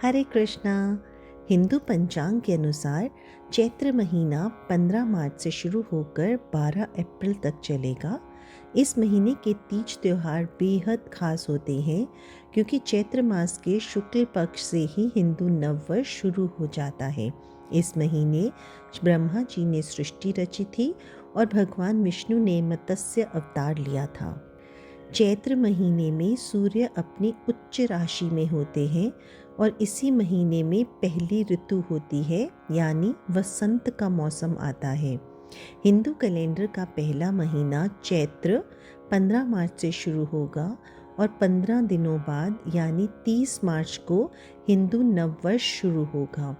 हरे कृष्णा। हिंदू पंचांग के अनुसार चैत्र महीना 15 मार्च से शुरू होकर 12 अप्रैल तक चलेगा। इस महीने के तीज त्योहार बेहद खास होते हैं क्योंकि चैत्र मास के शुक्ल पक्ष से ही हिंदू नववर्ष शुरू हो जाता है। इस महीने ब्रह्मा जी ने सृष्टि रची थी और भगवान विष्णु ने मत्स्य अवतार लिया था। चैत्र महीने में सूर्य अपनी उच्च राशि में होते हैं और इसी महीने में पहली ऋतु होती है यानी वसंत का मौसम आता है। हिंदू कैलेंडर का पहला महीना चैत्र 15 मार्च से शुरू होगा और 15 दिनों बाद यानी 30 मार्च को हिंदू नववर्ष शुरू होगा।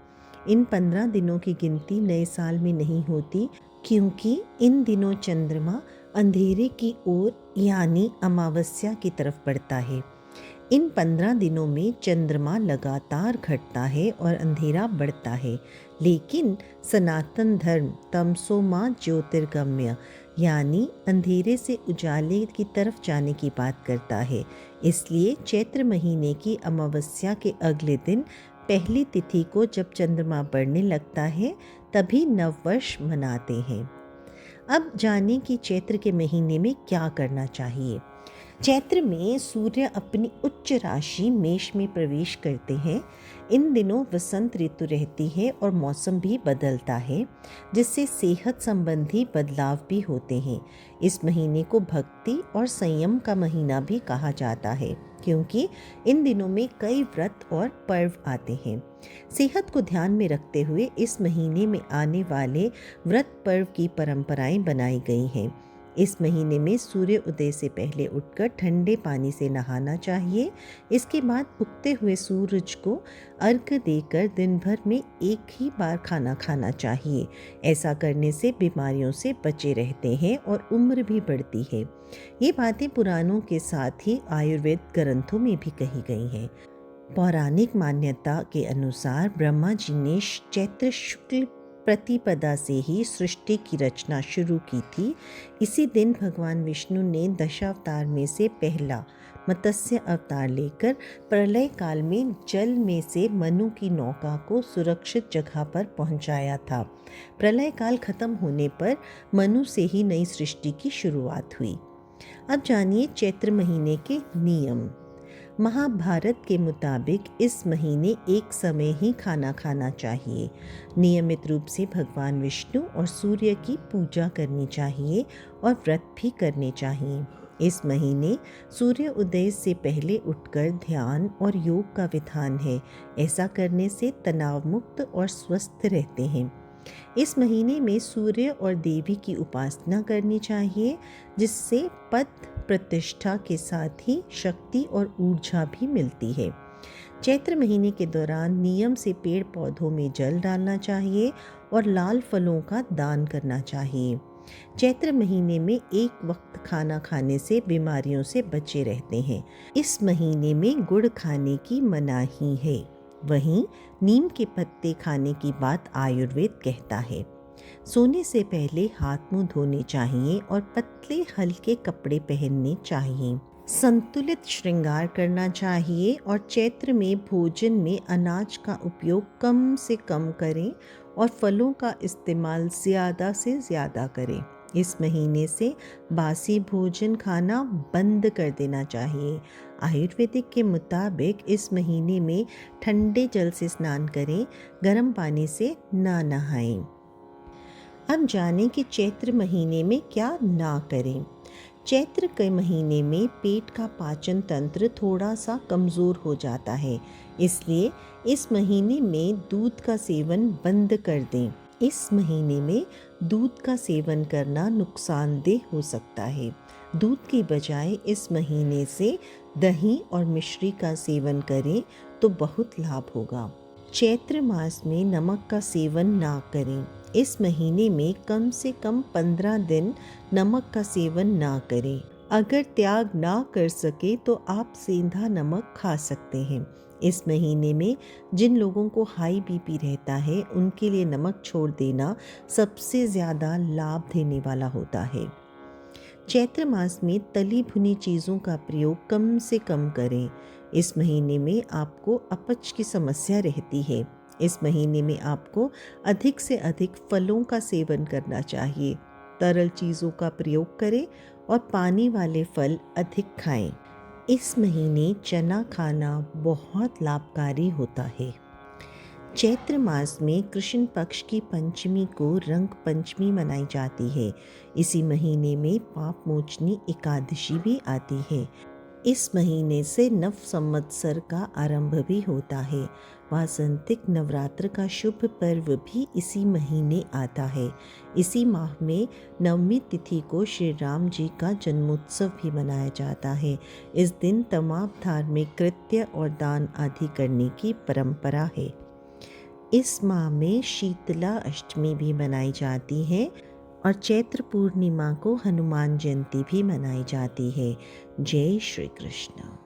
इन 15 दिनों की गिनती नए साल में नहीं होती क्योंकि इन दिनों चंद्रमा अंधेरे की ओर यानी अमावस्या की तरफ बढ़ता है। इन 15 दिनों में चंद्रमा लगातार घटता है और अंधेरा बढ़ता है, लेकिन सनातन धर्म तमसो मां ज्योतिर्गम्य यानी अंधेरे से उजाले की तरफ जाने की बात करता है। इसलिए चैत्र महीने की अमावस्या के अगले दिन पहली तिथि को जब चंद्रमा बढ़ने लगता है तभी नववर्ष मनाते हैं। अब जानें कि चैत्र के महीने में क्या करना चाहिए। चैत्र में सूर्य अपनी उच्च राशि मेष में प्रवेश करते हैं। इन दिनों वसंत ऋतु रहती है और मौसम भी बदलता है, जिससे सेहत संबंधी बदलाव भी होते हैं। इस महीने को भक्ति और संयम का महीना भी कहा जाता है क्योंकि इन दिनों में कई व्रत और पर्व आते हैं। सेहत को ध्यान में रखते हुए इस महीने में आने वाले व्रत पर्व की परंपराएं बनाई गई हैं। इस महीने में सूर्य उदय से पहले उठकर ठंडे पानी से नहाना चाहिए। इसके बाद उगते हुए सूरज को अर्घ्य देकर दिन भर में एक ही बार खाना खाना चाहिए। ऐसा करने से बीमारियों से बचे रहते हैं और उम्र भी बढ़ती है। ये बातें पुराणों के साथ ही आयुर्वेद ग्रंथों में भी कही गई हैं। पौराणिक मान्यता के अनुसार ब्रह्मा जी ने चैत्र शुक्ल प्रतिपदा से ही सृष्टि की रचना शुरू की थी। इसी दिन भगवान विष्णु ने दशावतार में से पहला मत्स्य अवतार लेकर प्रलय काल में जल में से मनु की नौका को सुरक्षित जगह पर पहुंचाया था। प्रलय काल खत्म होने पर मनु से ही नई सृष्टि की शुरुआत हुई। अब जानिए चैत्र महीने के नियम। महाभारत के मुताबिक इस महीने एक समय ही खाना खाना चाहिए। नियमित रूप से भगवान विष्णु और सूर्य की पूजा करनी चाहिए और व्रत भी करने चाहिए। इस महीने सूर्य उदय से पहले उठकर ध्यान और योग का विधान है। ऐसा करने से तनाव मुक्त और स्वस्थ रहते हैं। इस महीने में सूर्य और देवी की उपासना करनी चाहिए, जिससे पद प्रतिष्ठा के साथ ही शक्ति और ऊर्जा भी मिलती है। चैत्र महीने के दौरान नियम से पेड़ पौधों में जल डालना चाहिए और लाल फलों का दान करना चाहिए। चैत्र महीने में एक वक्त खाना खाने से बीमारियों से बचे रहते हैं। इस महीने में गुड़ खाने की मनाही है। वहीं नीम के पत्ते खाने की बात आयुर्वेद कहता है। सोने से पहले हाथ मुंह धोने चाहिए और पतले हल्के कपड़े पहनने चाहिए। संतुलित श्रृंगार करना चाहिए और चैत्र में भोजन में अनाज का उपयोग कम से कम करें और फलों का इस्तेमाल ज़्यादा से ज़्यादा करें। इस महीने से बासी भोजन खाना बंद कर देना चाहिए। आयुर्वेदिक के मुताबिक इस महीने में ठंडे जल से स्नान करें, गर्म पानी से ना नहाएं। अब जानें कि चैत्र महीने में क्या ना करें। चैत्र के महीने में पेट का पाचन तंत्र थोड़ा सा कमज़ोर हो जाता है, इसलिए इस महीने में दूध का सेवन बंद कर दें। इस महीने में दूध का सेवन करना नुकसानदेह हो सकता है। दूध की बजाय इस महीने से दही और मिश्री का सेवन करें तो बहुत लाभ होगा। चैत्र मास में नमक का सेवन ना करें। इस महीने में कम से कम 15 दिन नमक का सेवन ना करें। अगर त्याग ना कर सके तो आप सेंधा नमक खा सकते हैं। इस महीने में जिन लोगों को हाई बीपी रहता है उनके लिए नमक छोड़ देना सबसे ज़्यादा लाभ देने वाला होता है। चैत्र मास में तली भुनी चीज़ों का प्रयोग कम से कम करें। इस महीने में आपको अपच की समस्या रहती है। इस महीने में आपको अधिक से अधिक फलों का सेवन करना चाहिए। तरल चीज़ों का प्रयोग करें और पानी वाले फल अधिक खाएं। इस महीने चना खाना बहुत लाभकारी होता है। चैत्र मास में कृष्ण पक्ष की पंचमी को रंग पंचमी मनाई जाती है। इसी महीने में पाप मोचनी एकादशी भी आती है। इस महीने से नव संवत्सर का आरंभ भी होता है। वासंतिक नवरात्र का शुभ पर्व भी इसी महीने आता है। इसी माह में नवमी तिथि को श्री राम जी का जन्मोत्सव भी मनाया जाता है। इस दिन तमाम धार्मिक कृत्य और दान आदि करने की परंपरा है। इस माह में शीतला अष्टमी भी मनाई जाती है और चैत्र पूर्णिमा को हनुमान जयंती भी मनाई जाती है। जय श्री कृष्ण।